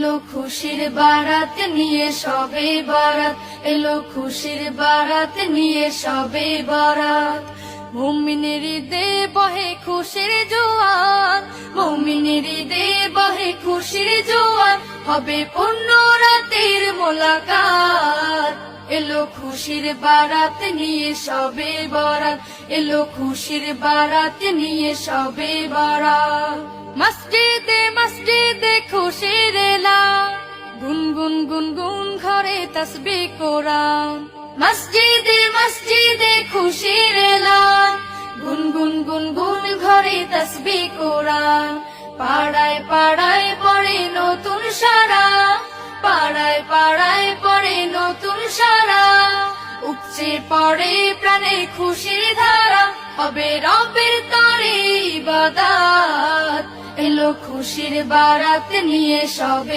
এলো খুশির বারাত নিয়ে সবে বরাত, এলো খুশির বারাত নিয়ে সবে বরাত। মুমিনের ঈদে বহে খুশির জোয়ার, মুমিনের ঈদে বহে খুশির জোয়ার, হবে পূর্ণ রাতের মোলাকাত। এলো খুশির বারাত নিয়ে সবে বরাত, এলো খুশির বারাত নিয়ে সবে বরাত। মসজিদে মসজিদে খুশির এলান, গুনগুন গুনগুন ঘরে তাসবিহ কোরআন। মসজিদে মসজিদে খুশির এলান, গুনগুন গুনগুন ঘরে তাসবিহ কোরআন। পাড়ায় পাড়ায় পড়ে নতুন সারা, পাড়ায় পাড়ায় পড়ে নতুন সারা। উপচে পড়ে প্রাণে খুশির ধারা, হবে রবের তরে ইবাদত। এলো খুশির বারাত নিয়ে সবে